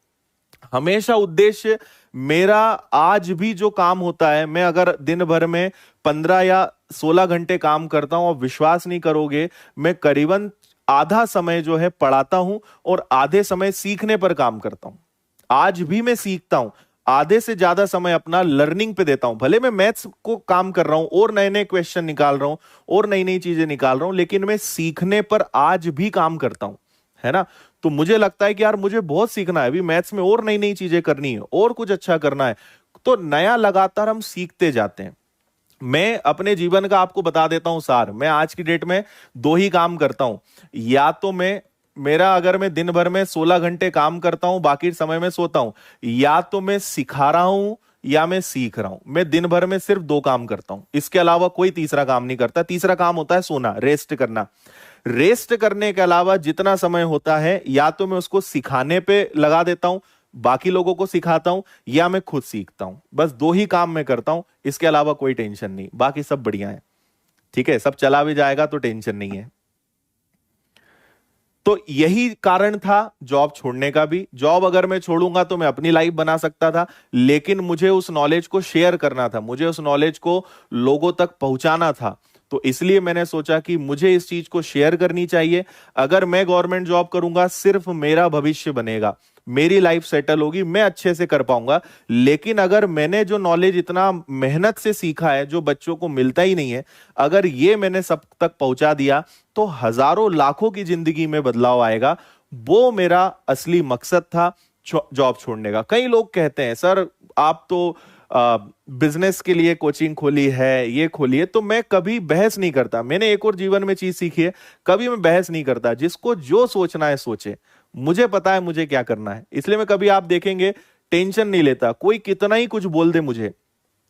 A: हमेशा उद्देश्य, मेरा आज भी जो काम होता है, मैं अगर दिन भर में 15 या 16 घंटे काम करता हूं, और विश्वास नहीं करोगे, मैं करीबन आधा समय जो है पढ़ाता हूं और आधे समय सीखने पर काम करता हूं। आज भी मैं सीखता हूं। आधे से ज्यादा समय अपना लर्निंग पे देता हूं। भले मैं मैथ्स को काम कर रहा हूं और नए नए क्वेश्चन निकाल रहा हूं और नई नई चीजें निकाल रहा हूं, लेकिन मैं सीखने पर आज भी काम करता हूं, है ना। तो मुझे लगता है कि यार मुझे बहुत सीखना है अभी मैथ्स में, और नई नई चीजें करनी है और कुछ अच्छा करना है, तो नया लगातार हम सीखते जाते हैं। मैं अपने जीवन का आपको बता देता हूं सार, मैं आज की डेट में दो ही काम करता हूं। या तो मैं मेरा अगर मैं दिन भर में 16 घंटे काम करता हूं, बाकी समय में सोता हूं, या तो मैं सिखा रहा हूं या मैं सीख रहा हूं। मैं दिन भर में सिर्फ दो काम करता हूं, इसके अलावा कोई तीसरा काम नहीं करता। तीसरा काम होता है सोना, रेस्ट करना। रेस्ट करने के अलावा जितना समय होता है या तो मैं उसको सिखाने पे लगा देता हूं, बाकी लोगों को सिखाता हूं, या मैं खुद सीखता हूं। बस दो ही काम मैं करता हूं, इसके अलावा कोई टेंशन नहीं, बाकी सब बढ़िया है। ठीक है, सब चला भी जाएगा तो टेंशन नहीं है। तो यही कारण था जॉब छोड़ने का भी। जॉब अगर मैं छोड़ूंगा तो मैं अपनी लाइफ बना सकता था, लेकिन मुझे उस नॉलेज को शेयर करना था, मुझे उस नॉलेज को लोगों तक पहुंचाना था। तो इसलिए मैंने सोचा कि मुझे इस चीज को शेयर करनी चाहिए। अगर मैं गवर्नमेंट जॉब करूंगा सिर्फ मेरा भविष्य बनेगा, मेरी लाइफ सेटल होगी, मैं अच्छे से कर पाऊंगा। लेकिन अगर मैंने जो नॉलेज इतना मेहनत से सीखा है, जो बच्चों को मिलता ही नहीं है, अगर ये मैंने सब तक पहुंचा दिया तो हजारों लाखों की जिंदगी में बदलाव आएगा। वो मेरा असली मकसद था जॉब छोड़ने का। कई लोग कहते हैं सर आप तो बिजनेस के लिए कोचिंग खोली है, ये खोली है, तो मैं कभी बहस नहीं करता। मैंने एक और जीवन में चीज सीखी है, कभी मैं बहस नहीं करता। जिसको जो सोचना है सोचे, मुझे पता है मुझे क्या करना है, इसलिए मैं कभी आप देखेंगे टेंशन नहीं लेता, कोई कितना ही कुछ बोल दे मुझे।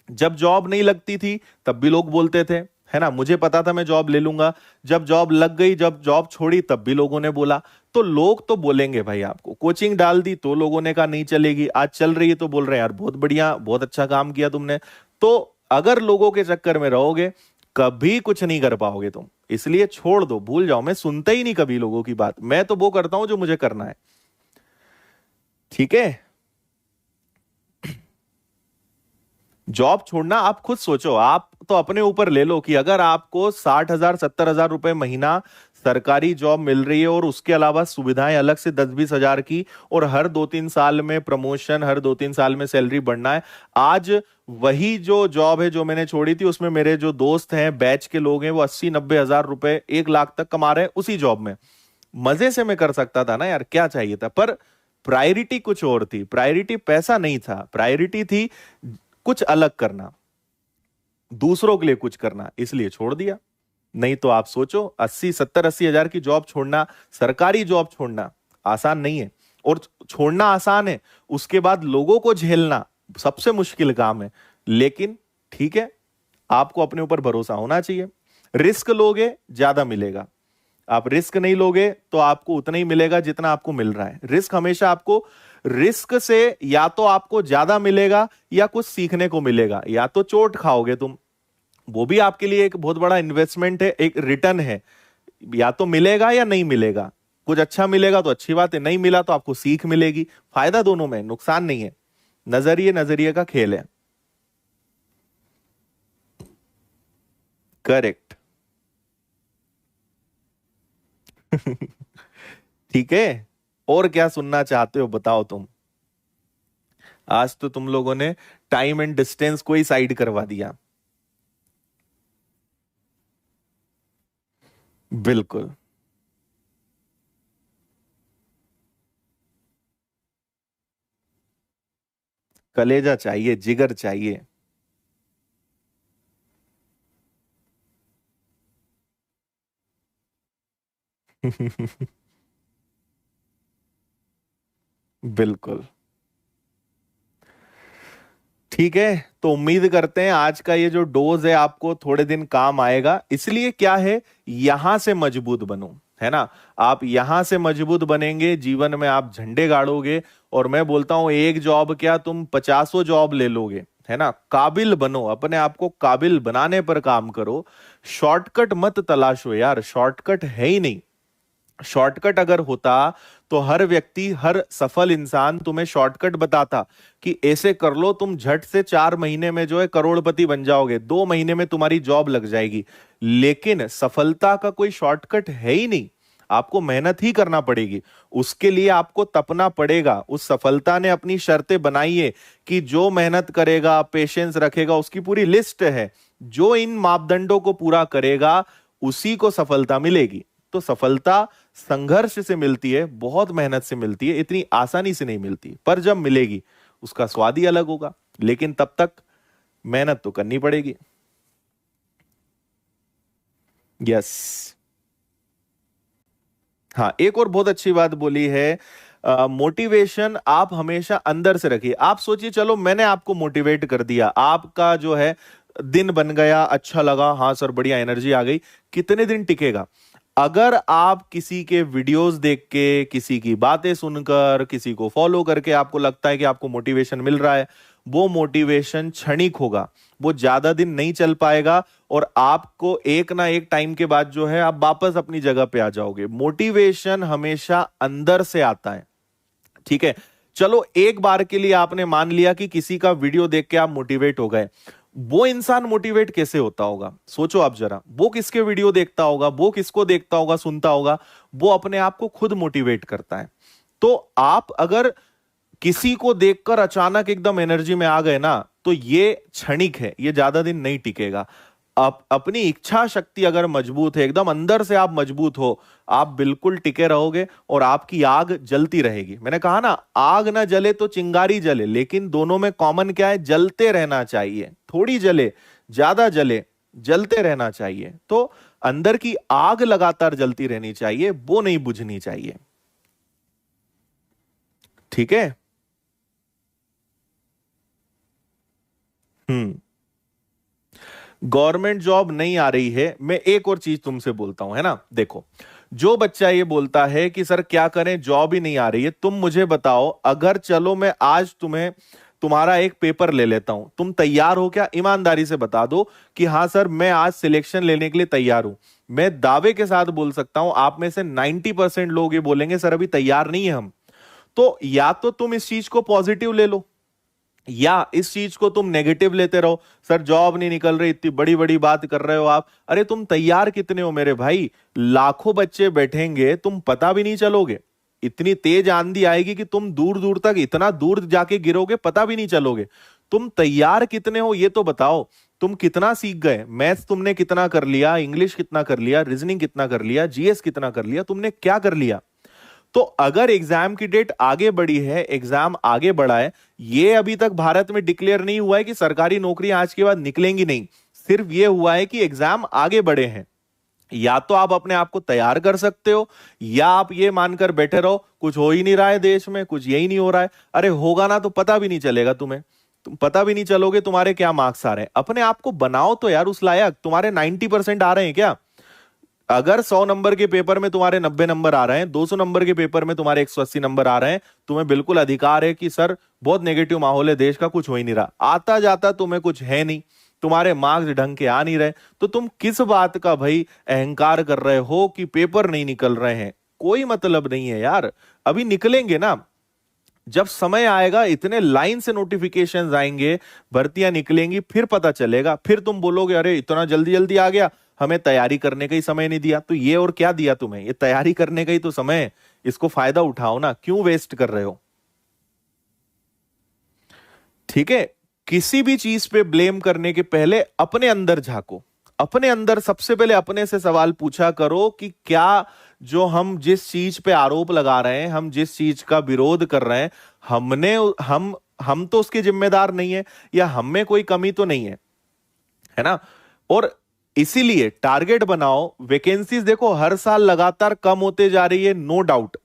A: जब जॉब नहीं लगती थी तब भी लोग बोलते थे, है ना, मुझे पता था मैं जॉब ले लूंगा। जब जॉब लग गई, जब जॉब छोड़ी, तब भी लोगों ने बोला। तो लोग तो बोलेंगे भाई, आपको कोचिंग डाल दी तो लोगों ने कहा नहीं चलेगी, आज चल रही है तो बोल रहे हैं यार बहुत बढ़िया, बहुत अच्छा काम किया तुमने। तो अगर लोगों के चक्कर में रहोगे कभी कुछ नहीं कर पाओगे तुम। इसलिए छोड़ दो, भूल जाओ। मैं सुनता ही नहीं कभी लोगों की बात, मैं तो वो करता हूं जो मुझे करना है। ठीक है, जॉब छोड़ना आप खुद सोचो। आप तो अपने ऊपर ले लो कि अगर आपको 60,000 70,000 रुपए महीना सरकारी जॉब मिल रही है और उसके अलावा सुविधाएं अलग से 10-20 हजार की, और हर 2-3 साल में प्रमोशन, हर 2-3 साल में सैलरी बढ़ना है। आज वही जो जॉब है जो मैंने छोड़ी थी, उसमें मेरे जो दोस्त हैं, बैच के लोग हैं, वो 80-90 हजार रुपए 1 लाख तक कमा रहे हैं उसी जॉब में। मजे से मैं कर सकता था ना यार, क्या चाहिए था। पर प्रायोरिटी कुछ और थी, प्रायोरिटी पैसा नहीं था, प्रायोरिटी थी कुछ अलग करना, दूसरों के लिए कुछ करना, इसलिए छोड़ दिया। नहीं तो आप सोचो 80-70-80 हजार की जॉब छोड़ना, सरकारी जॉब छोड़ना आसान नहीं है। और छोड़ना आसान है, उसके बाद लोगों को झेलना सबसे मुश्किल काम है। लेकिन ठीक है, आपको अपने ऊपर भरोसा होना चाहिए। रिस्क लोगे ज्यादा मिलेगा, आप रिस्क नहीं लोगे तो आपको उतना ही मिलेगा जितना आपको मिल रहा है। रिस्क हमेशा आपको, रिस्क से या तो आपको ज्यादा मिलेगा या कुछ सीखने को मिलेगा, या तो चोट खाओगे तुम, वो भी आपके लिए एक बहुत बड़ा इन्वेस्टमेंट है, एक रिटर्न है। या तो मिलेगा या नहीं मिलेगा, कुछ अच्छा मिलेगा तो अच्छी बात है, नहीं मिला तो आपको सीख मिलेगी। फायदा दोनों में, नुकसान नहीं है। नजरिए नजरिए का खेल है। करेक्ट। ठीक है, और क्या सुनना चाहते हो बताओ तुम। आज तो तुम लोगों ने टाइम एंड डिस्टेंस को ही साइड करवा दिया। बिल्कुल। कलेजा चाहिए, जिगर चाहिए। बिल्कुल। ठीक है, तो उम्मीद करते हैं आज का ये जो डोज है आपको थोड़े दिन काम आएगा। इसलिए क्या है, यहां से मजबूत बनो, है ना। आप यहां से मजबूत बनेंगे, जीवन में आप झंडे गाड़ोगे। और मैं बोलता हूं एक जॉब क्या, तुम 50 जॉब ले लोगे, है ना। काबिल बनो, अपने आप को काबिल बनाने पर काम करो। शॉर्टकट मत तलाशो यार, शॉर्टकट है ही नहीं। शॉर्टकट अगर होता तो हर व्यक्ति, हर सफल इंसान तुम्हें शॉर्टकट बताता कि ऐसे कर लो, तुम झट से 4 महीने में जो है करोड़पति बन जाओगे, 2 महीने में तुम्हारी जॉब लग जाएगी। लेकिन सफलता का कोई शॉर्टकट है ही नहीं। आपको मेहनत ही करना पड़ेगी, उसके लिए आपको तपना पड़ेगा। उस सफलता ने अपनी शर्तें बनाई है कि जो मेहनत करेगा, पेशेंस रखेगा, उसकी पूरी लिस्ट है। जो इन मापदंडों को पूरा करेगा उसी को सफलता मिलेगी। तो सफलता संघर्ष से मिलती है, बहुत मेहनत से मिलती है, इतनी आसानी से नहीं मिलती, पर जब मिलेगी उसका स्वाद ही अलग होगा। लेकिन तब तक मेहनत तो करनी पड़ेगी। यस। हाँ, एक और बहुत अच्छी बात बोली है, मोटिवेशन आप हमेशा अंदर से रखिए। आप सोचिए, चलो मैंने आपको मोटिवेट कर दिया, आपका जो है दिन बन गया, अच्छा लगा, हाँ सर बढ़िया, एनर्जी आ गई, कितने दिन टिकेगा? अगर आप किसी के वीडियोस देख के, किसी की बातें सुनकर, किसी को फॉलो करके आपको लगता है कि आपको मोटिवेशन मिल रहा है, वो मोटिवेशन क्षणिक होगा, वो ज्यादा दिन नहीं चल पाएगा, और आपको एक ना एक टाइम के बाद जो है आप वापस अपनी जगह पे आ जाओगे। मोटिवेशन हमेशा अंदर से आता है। ठीक है, चलो एक बार के लिए आपने मान लिया कि किसी का वीडियो देख के आप मोटिवेट हो गए, वो इंसान मोटिवेट कैसे होता होगा? सोचो आप जरा, वो किसके वीडियो देखता होगा, वो किसको देखता होगा, सुनता होगा? वो अपने आप को खुद मोटिवेट करता है। तो आप अगर किसी को देखकर अचानक एकदम एनर्जी में आ गए ना, तो ये क्षणिक है, ये ज्यादा दिन नहीं टिकेगा। अपनी इच्छा शक्ति अगर मजबूत है, एकदम अंदर से आप मजबूत हो, आप बिल्कुल टिके रहोगे और आपकी आग जलती रहेगी। मैंने कहा ना, आग ना जले तो चिंगारी जले, लेकिन दोनों में कॉमन क्या है? जलते रहना चाहिए। थोड़ी जले, ज्यादा जले, जलते रहना चाहिए। तो अंदर की आग लगातार जलती रहनी चाहिए, वो नहीं बुझनी चाहिए। ठीक है। हम्म। गवर्नमेंट जॉब नहीं आ रही है, मैं एक और चीज तुमसे बोलता हूं, है ना? देखो, जो बच्चा ये बोलता है कि सर क्या करें, जॉब ही नहीं आ रही है, तुम मुझे बताओ, अगर चलो मैं आज तुम्हें तुम्हारा एक पेपर ले लेता हूं, तुम तैयार हो क्या? ईमानदारी से बता दो कि हाँ सर मैं आज सिलेक्शन लेने के लिए तैयार हूं। मैं दावे के साथ बोल सकता हूं, आप में से 90% लोग ये बोलेंगे सर अभी तैयार नहीं है हम। तो या तो तुम इस चीज को पॉजिटिव ले लो, या इस चीज को तुम नेगेटिव लेते रहो। सर जॉब नहीं निकल रही, इतनी बड़ी बड़ी बात कर रहे हो आप। अरे तुम तैयार कितने हो मेरे भाई? लाखों बच्चे बैठेंगे, तुम पता भी नहीं चलोगे। इतनी तेज आंधी आएगी कि तुम दूर दूर तक, इतना दूर जाके गिरोगे, पता भी नहीं चलोगे। तुम तैयार कितने हो ये तो बताओ। तुम कितना सीख गए? मैथ्स तुमने कितना कर लिया, इंग्लिश कितना कर लिया, रीजनिंग कितना कर लिया, जीएस कितना कर लिया, तुमने क्या कर लिया? तो अगर एग्जाम की डेट आगे बढ़ी है, एग्जाम आगे बढ़ा है, ये अभी तक भारत में डिक्लेयर नहीं हुआ है कि सरकारी नौकरियां आज के बाद निकलेंगी नहीं। सिर्फ ये हुआ है कि एग्जाम आगे बढ़े हैं। या तो आप अपने आप को तैयार कर सकते हो, या आप ये मानकर बैठे रहो कुछ हो ही नहीं रहा है देश में, कुछ यही नहीं हो रहा है। अरे होगा ना तो पता भी नहीं चलेगा तुम्हें, तुम पता भी नहीं चलोगे तुम्हारे क्या मार्क्स आ रहे हैं। अपने आप को बनाओ तो यार उस लायक। तुम्हारे 90% आ रहे हैं क्या? अगर 100 नंबर के पेपर में तुम्हारे 90 नंबर आ रहे हैं, 200 नंबर के पेपर में तुम्हारे 180 नंबर आ रहे हैं, तुम्हें बिल्कुल अधिकार है कि सर बहुत नेगेटिव माहौल है देश का, कुछ हो ही नहीं रहा। आता जाता तुम्हें कुछ है नहीं, तुम्हारे मार्क्स ढंग के आ नहीं रहे, तो तुम किस बात का भाई अहंकार कर रहे हो कि पेपर नहीं निकल रहे हैं? कोई मतलब नहीं है यार, अभी निकलेंगे ना। जब समय आएगा, इतने लाइन से नोटिफिकेशंस आएंगे, भर्तियां निकलेंगी, फिर पता चलेगा। फिर तुम बोलोगे अरे इतना जल्दी जल्दी आ गया, हमें तैयारी करने का ही समय नहीं दिया। तो ये और क्या दिया तुम्हें? ये तैयारी करने का ही तो समय है, इसको फायदा उठाओ ना, क्यों वेस्ट कर रहे हो? ठीक है। किसी भी चीज पे ब्लेम करने के पहले अपने अंदर झांको। अपने अंदर सबसे पहले अपने से सवाल पूछा करो कि क्या जो हम जिस चीज पे आरोप लगा रहे हैं, हम जिस चीज का विरोध कर रहे हैं, हमने हम तो उसके जिम्मेदार नहीं है, या हम में कोई कमी तो नहीं है ना? और इसीलिए टारगेट बनाओ। वैकेंसीज देखो हर साल लगातार कम होते जा रही है, नो डाउट,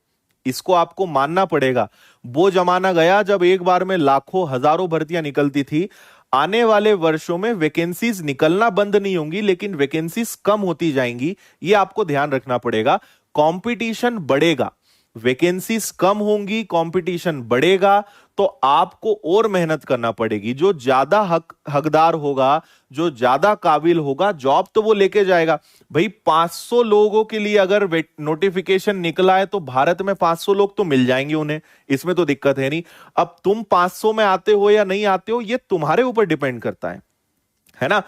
A: इसको आपको मानना पड़ेगा। वो जमाना गया जब एक बार में लाखों हजारों भर्तियां निकलती थी। आने वाले वर्षों में वैकेंसीज निकलना बंद नहीं होंगी, लेकिन वैकेंसीज कम होती जाएंगी, ये आपको ध्यान रखना पड़ेगा। कंपटीशन बढ़ेगा, वैकेंसीज कम होंगी, कंपटीशन बढ़ेगा, तो आपको और मेहनत करना पड़ेगी। जो ज्यादा हकदार होगा, जो ज्यादा काबिल होगा, जॉब तो वो लेके जाएगा। भाई 500 लोगों के लिए अगर नोटिफिकेशन निकला है तो भारत में 500 लोग तो मिल जाएंगे उन्हें, इसमें तो दिक्कत है नहीं। अब तुम 500 में आते हो या नहीं आते हो, ये तुम्हारे ऊपर डिपेंड करता है ना?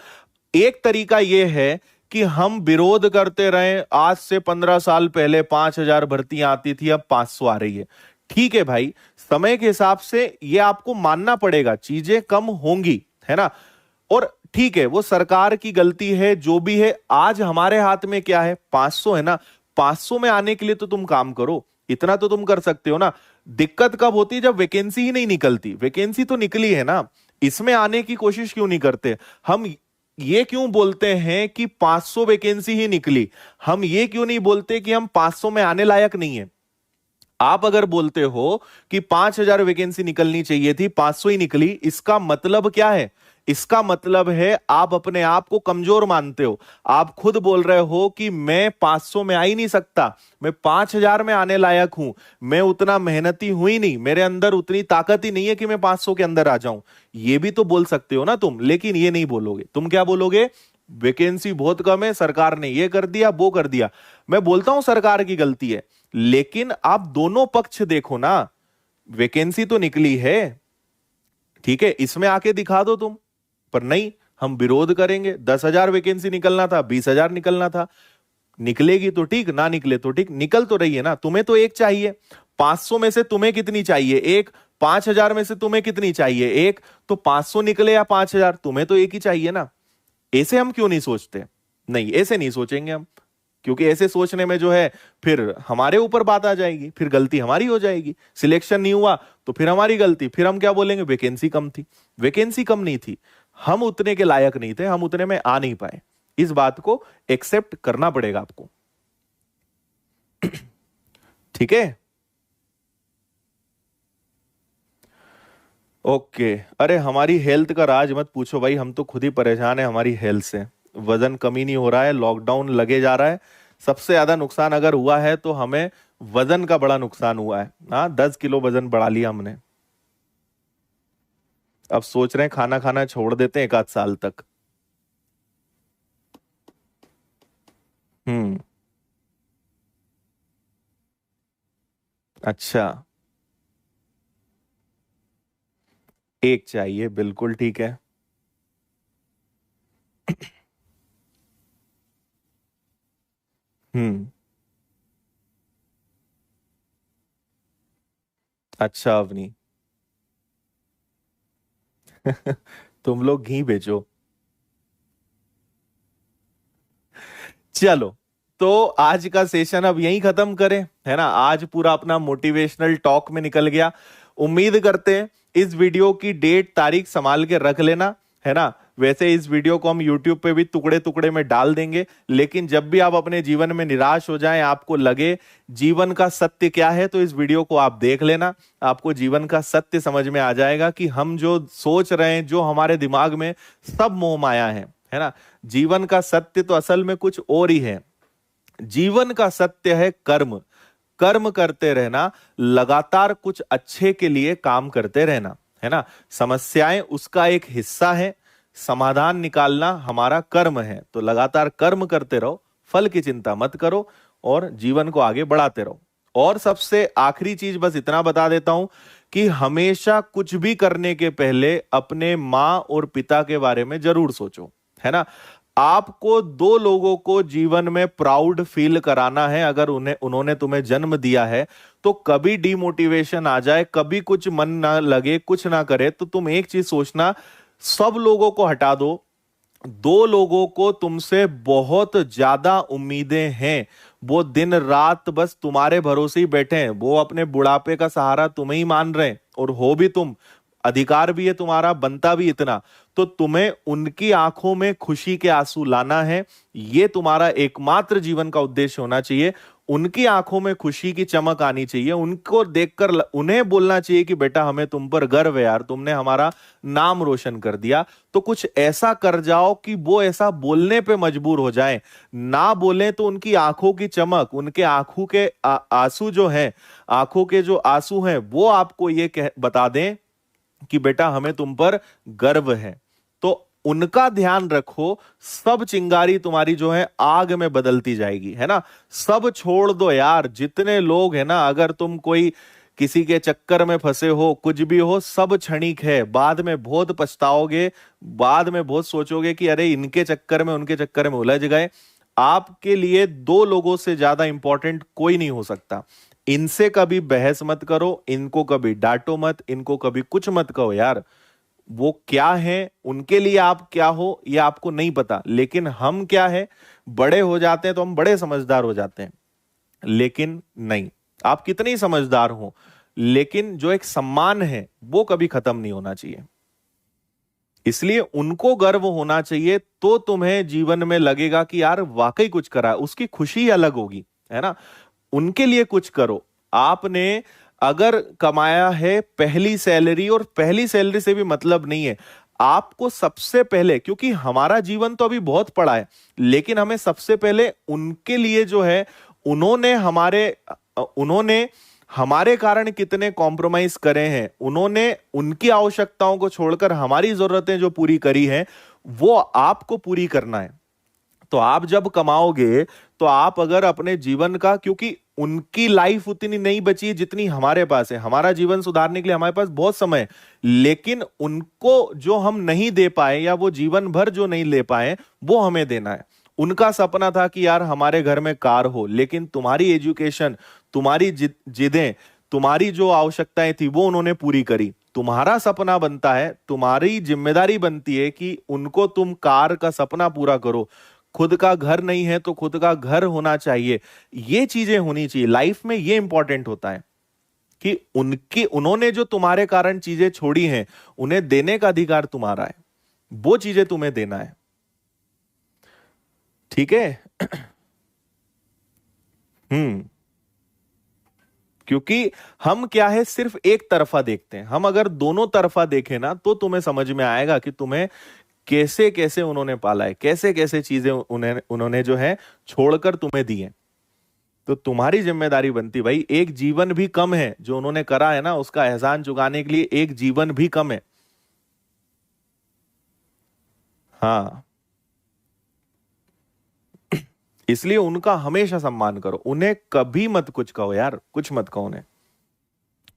A: एक तरीका यह है कि हम विरोध करते रहे, आज से 15 साल पहले 5,000 भर्तियां आती थी, अब 500 आ रही है। ठीक है भाई, समय के हिसाब से ये आपको मानना पड़ेगा, चीजें कम होंगी, है ना। और ठीक है, वो सरकार की गलती है, जो भी है। आज हमारे हाथ में क्या है, 500 है ना। 500 में आने के लिए तो तुम काम करो, इतना तो तुम कर सकते हो ना। दिक्कत कब होती है, जब वैकेंसी ही नहीं निकलती। वैकेंसी तो निकली है ना, इसमें आने की कोशिश क्यों नहीं करते हम। ये क्यों बोलते हैं कि 500 वैकेंसी ही निकली, हम ये क्यों नहीं बोलते कि हम 500 में आने लायक नहीं है। आप अगर बोलते हो कि 5,000 वैकेंसी निकलनी चाहिए थी, 500 ही निकली, इसका मतलब क्या है। इसका मतलब है आप अपने आप को कमजोर मानते हो। आप खुद बोल रहे हो कि मैं 500 में आ ही नहीं सकता, मैं 5,000 में आने लायक हूं, मैं उतना मेहनती हुई नहीं, मेरे अंदर उतनी ताकत ही नहीं है कि मैं 500 के अंदर आ जाऊं। ये भी तो बोल सकते हो ना तुम, लेकिन ये नहीं बोलोगे। तुम क्या बोलोगे, वैकेंसी बहुत कम है, सरकार ने ये कर दिया वो कर दिया। मैं बोलता हूं सरकार की गलती है, लेकिन आप दोनों पक्ष देखो ना। वैकेंसी तो निकली है, ठीक है, इसमें आके दिखा दो तुम। पर नहीं, हम विरोध करेंगे। 10,000 वैकेंसी निकलना था, 20,000 निकलना था। निकलेगी तो ठीक, ना निकले तो ठीक, निकल तो रही है ना। तुम्हें तो एक चाहिए, 500 में से तुम्हें कितनी चाहिए, एक। 5,000 में से तुम्हें कितनी चाहिए, एक। तो 500 निकले या 5,000, तुम्हें तो एक ही चाहिए ना। ऐसे हम क्यों नहीं सोचते। नहीं, ऐसे नहीं सोचेंगे हम, क्योंकि ऐसे सोचने में जो है फिर हमारे ऊपर बात आ जाएगी, फिर गलती हमारी हो जाएगी। सिलेक्शन नहीं हुआ तो फिर हमारी गलती, फिर हम क्या बोलेंगे, वैकेंसी कम थी। वैकेंसी कम नहीं थी, हम उतने के लायक नहीं थे, हम उतने में आ नहीं पाए। इस बात को एक्सेप्ट करना पड़ेगा आपको। ठीक है, ओके। अरे हमारी हेल्थ का राज मत पूछो भाई, हम तो खुद ही परेशान है हमारी हेल्थ से। वजन कमी नहीं हो रहा है, लॉकडाउन लगे जा रहा है। सबसे ज्यादा नुकसान अगर हुआ है तो हमें वजन का बड़ा नुकसान हुआ है। हाँ, 10 किलो वजन बढ़ा लिया हमने। अब सोच रहे हैं खाना खाना छोड़ देते हैं 1 आध साल तक। हम्म। अच्छा, एक चाहिए, बिल्कुल ठीक है। हम्म। अच्छा अवनी, तुम लोग घी बेचो। चलो, तो आज का सेशन अब यहीं खत्म करें, है ना। आज पूरा अपना मोटिवेशनल टॉक में निकल गया। उम्मीद करते हैं इस वीडियो की डेट तारीख संभाल के रख लेना, है ना। वैसे इस वीडियो को हम YouTube पे भी टुकड़े टुकड़े में डाल देंगे, लेकिन जब भी आप अपने जीवन में निराश हो जाएं, आपको लगे जीवन का सत्य क्या है, तो इस वीडियो को आप देख लेना। आपको जीवन का सत्य समझ में आ जाएगा कि हम जो सोच रहे हैं, जो हमारे दिमाग में, सब मोह माया है ना। जीवन का सत्य तो असल में कुछ और ही है। जीवन का सत्य है कर्म। कर्म करते रहना, लगातार कुछ अच्छे के लिए काम करते रहना, है ना। समस्याएं उसका एक हिस्सा है, समाधान निकालना हमारा कर्म है। तो लगातार कर्म करते रहो, फल की चिंता मत करो, और जीवन को आगे बढ़ाते रहो। और सबसे आखिरी चीज बस इतना बता देता हूं कि हमेशा कुछ भी करने के पहले अपने माँ और पिता के बारे में जरूर सोचो, है ना। आपको दो लोगों को जीवन में प्राउड फील कराना है। अगर उन्होंने तुम्हें जन्म दिया है, तो कभी डिमोटिवेशन आ जाए, कभी कुछ मन ना लगे, कुछ ना करे, तो तुम एक चीज सोचना, सब लोगों को हटा दो, दो लोगों को तुमसे बहुत ज्यादा उम्मीदें हैं। वो दिन रात बस तुम्हारे भरोसे ही बैठे हैं, वो अपने बुढ़ापे का सहारा तुम्हें ही मान रहे हैं, और हो भी तुम, अधिकार भी है तुम्हारा, बनता भी इतना। तो तुम्हें उनकी आंखों में खुशी के आंसू लाना है, ये तुम्हारा एकमात्र जीवन का उद्देश्य होना चाहिए। उनकी आंखों में खुशी की चमक आनी चाहिए, उनको देखकर उन्हें बोलना चाहिए कि बेटा हमें तुम पर गर्व है यार, तुमने हमारा नाम रोशन कर दिया। तो कुछ ऐसा कर जाओ कि वो ऐसा बोलने पे मजबूर हो जाए। ना बोले तो उनकी आंखों की चमक, उनके आंखों के आंसू जो हैं, आंखों के जो आंसू हैं, वो आपको ये बता दें कि बेटा हमें तुम पर गर्व है। तो उनका ध्यान रखो, सब चिंगारी तुम्हारी जो है आग में बदलती जाएगी, है ना। सब छोड़ दो यार, जितने लोग है ना, अगर तुम कोई किसी के चक्कर में फंसे हो, कुछ भी हो, सब क्षणिक है। बाद में बहुत पछताओगे, बाद में बहुत सोचोगे कि अरे इनके चक्कर में उनके चक्कर में उलझ गए। आपके लिए दो लोगों से ज्यादा इंपॉर्टेंट कोई नहीं हो सकता। इनसे कभी बहस मत करो, इनको कभी डांटो मत, इनको कभी कुछ मत कहो यार। वो क्या है, उनके लिए आप क्या हो ये आपको नहीं पता, लेकिन हम क्या है, बड़े हो जाते हैं तो हम बड़े समझदार हो जाते हैं। लेकिन नहीं, आप कितने ही समझदार हो, लेकिन जो एक सम्मान है वो कभी खत्म नहीं होना चाहिए। इसलिए उनको गर्व होना चाहिए, तो तुम्हें जीवन में लगेगा कि यार वाकई कुछ करा है, उसकी खुशी अलग होगी, है ना। उनके लिए कुछ करो। आपने अगर कमाया है पहली सैलरी, और पहली सैलरी से भी मतलब नहीं है, आपको सबसे पहले, क्योंकि हमारा जीवन तो अभी बहुत पड़ा है, लेकिन हमें सबसे पहले उनके लिए जो है, उन्होंने हमारे कारण कितने कॉम्प्रोमाइज करे हैं, उन्होंने उनकी आवश्यकताओं को छोड़कर हमारी जरूरतें जो पूरी करी हैं, वो आपको पूरी करना है। तो आप जब कमाओगे, तो आप अगर अपने जीवन का, क्योंकि उनकी लाइफ उतनी नहीं बची है जितनी हमारे पास है, हमारा जीवन सुधारने के लिए हमारे पास बहुत समय है, लेकिन उनको जो हम नहीं दे पाए, या वो जीवन भर जो नहीं ले पाए, वो हमें देना है। उनका सपना था कि यार हमारे घर में कार हो, लेकिन तुम्हारी एजुकेशन, तुम्हारी जिदें, तुम्हारी जो आवश्यकताएं थी वो उन्होंने पूरी करी। तुम्हारा सपना बनता है, तुम्हारी जिम्मेदारी बनती है कि उनको तुम कार का सपना पूरा करो। खुद का घर नहीं है तो खुद का घर होना चाहिए। ये चीजें होनी चाहिए लाइफ में, ये इंपॉर्टेंट होता है कि उन्होंने जो तुम्हारे कारण चीजें छोड़ी हैं, उन्हें देने का अधिकार तुम्हारा है, वो चीजें तुम्हें देना है। ठीक है। हम्म। क्योंकि हम क्या है, सिर्फ एक तरफा देखते हैं। हम अगर दोनों तरफा देखें ना, तो तुम्हें समझ में आएगा कि तुम्हें कैसे कैसे उन्होंने पाला है, कैसे कैसे चीजें उन्हें उन्होंने जो है छोड़कर तुम्हें दी हैं। तो तुम्हारी जिम्मेदारी बनती, भाई एक जीवन भी कम है जो उन्होंने करा है ना, उसका एहसान चुकाने के लिए एक जीवन भी कम है। हाँ, इसलिए उनका हमेशा सम्मान करो, उन्हें कभी मत कुछ कहो यार, कुछ मत कहो उन्हें,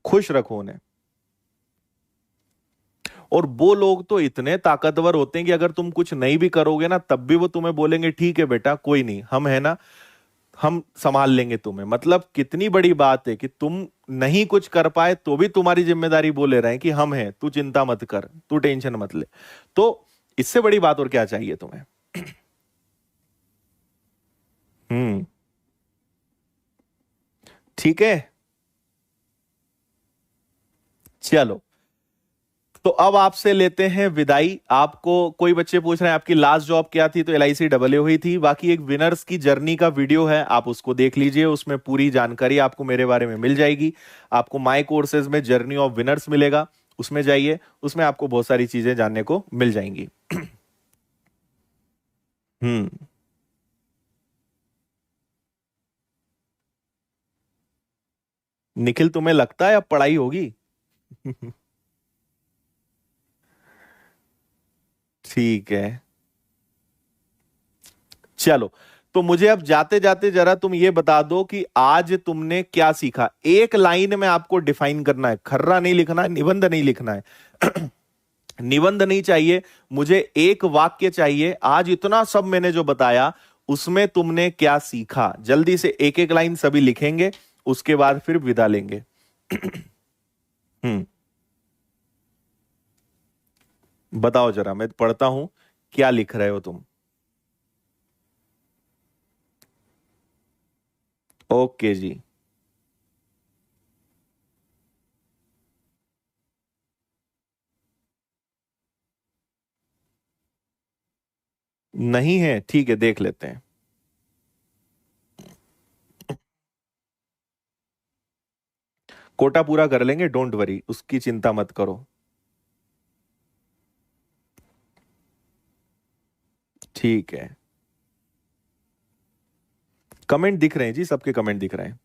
A: खुश रखो उन्हें। और वो लोग तो इतने ताकतवर होते हैं कि अगर तुम कुछ नहीं भी करोगे ना, तब भी वो तुम्हें बोलेंगे ठीक है बेटा, कोई नहीं, हम है ना, हम संभाल लेंगे तुम्हें। मतलब कितनी बड़ी बात है कि तुम नहीं कुछ कर पाए तो भी तुम्हारी जिम्मेदारी बोले रहे हैं कि हम हैं, तू चिंता मत कर, तू टेंशन मत ले। तो इससे बड़ी बात और क्या चाहिए तुम्हें। हम्म। ठीक है। चलो, तो अब आपसे लेते हैं विदाई। आपको कोई बच्चे पूछ रहे हैं आपकी लास्ट जॉब क्या थी, तो LIC डबल हुई थी। बाकी एक विनर्स की जर्नी का वीडियो है, आप उसको देख लीजिए, उसमें पूरी जानकारी आपको मेरे बारे में मिल जाएगी। आपको माई कोर्सेज में जर्नी ऑफ विनर्स मिलेगा, उसमें जाइए, उसमें आपको बहुत सारी चीजें जानने को मिल जाएंगी। हम्म। निखिल, तुम्हें लगता है अब पढ़ाई होगी? ठीक है। चलो, तो मुझे अब जाते जाते जरा तुम ये बता दो कि आज तुमने क्या सीखा। एक लाइन में आपको डिफाइन करना है, खर्रा नहीं लिखना है, निबंध नहीं लिखना है। निबंध नहीं चाहिए मुझे, एक वाक्य चाहिए। आज इतना सब मैंने जो बताया, उसमें तुमने क्या सीखा, जल्दी से एक एक लाइन सभी लिखेंगे, उसके बाद फिर विदा लेंगे। हम्म। बताओ जरा, मैं पढ़ता हूं, क्या लिख रहे हो तुम। ओके जी। नहीं है, ठीक है, देख लेते हैं। कोटा पूरा कर लेंगे, डोंट वरी, उसकी चिंता मत करो। ठीक है। कमेंट दिख रहे हैं जी, सबके कमेंट दिख रहे हैं।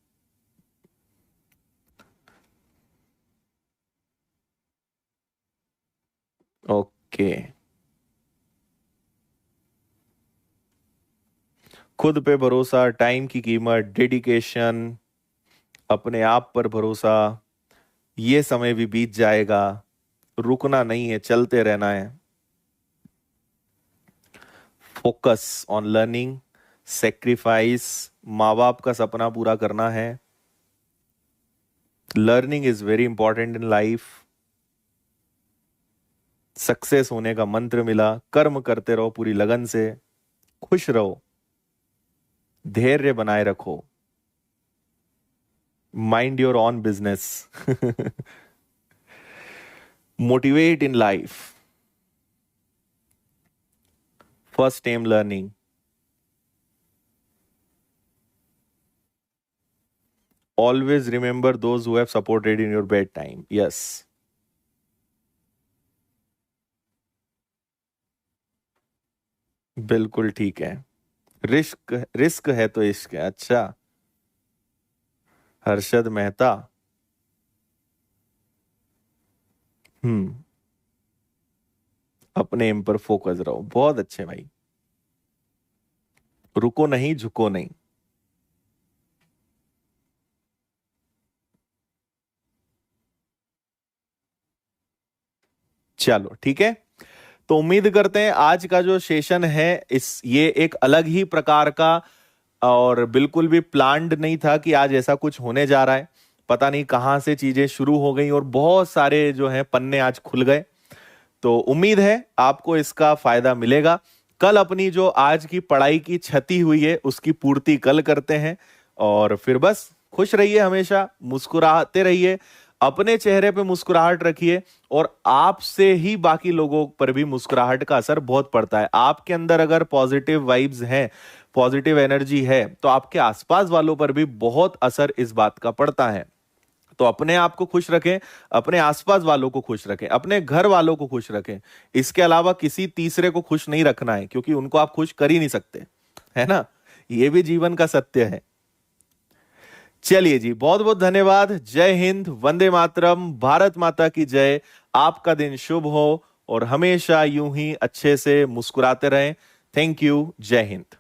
A: ओके। खुद पे भरोसा, टाइम की कीमत, डेडिकेशन, अपने आप पर भरोसा, ये समय भी बीत जाएगा, रुकना नहीं है, चलते रहना है। फोकस ऑन लर्निंग, सेक्रीफाइस, माँ बाप का सपना पूरा करना है। Learning is very important in life. Success होने का मंत्र मिला, कर्म करते रहो पूरी लगन से, खुश रहो, धैर्य बनाए रखो, mind your on business, motivate in life, first time learning. Always remember those who have supported in your bad time. Yes. बिल्कुल ठीक है। रिस्क रिस्क है तो इश्क है। अच्छा, हर्षद मेहता। हम्म। अपने एम पर फोकस रहो, बहुत अच्छे भाई। रुको नहीं, झुको नहीं। चलो ठीक है, तो उम्मीद करते हैं आज का जो सेशन है ये एक अलग ही प्रकार का, और बिल्कुल भी प्लान्ड नहीं था कि आज ऐसा कुछ होने जा रहा है। पता नहीं कहां से चीजें शुरू हो गई और बहुत सारे जो है पन्ने आज खुल गए। तो उम्मीद है आपको इसका फायदा मिलेगा। कल अपनी जो आज की पढ़ाई की क्षति हुई है उसकी पूर्ति कल करते हैं, और फिर बस खुश रहिए, हमेशा मुस्कुराते रहिए, अपने चेहरे पे मुस्कुराहट रखिए, और आपसे ही बाकी लोगों पर भी मुस्कुराहट का असर बहुत पड़ता है। आपके अंदर अगर पॉजिटिव वाइब्स हैं, पॉजिटिव एनर्जी है, तो आपके आसपास वालों पर भी बहुत असर इस बात का पड़ता है। तो अपने आप को खुश रखें, अपने आसपास वालों को खुश रखें, अपने घर वालों को खुश रखें। इसके अलावा किसी तीसरे को खुश नहीं रखना है, क्योंकि उनको आप खुश कर ही नहीं सकते, है ना। ये भी जीवन का सत्य है। चलिए जी, बहुत बहुत धन्यवाद। जय हिंद, वंदे मातरम, भारत माता की जय। आपका दिन शुभ हो और हमेशा यूं ही अच्छे से मुस्कुराते रहें। Thank you. जय हिंद।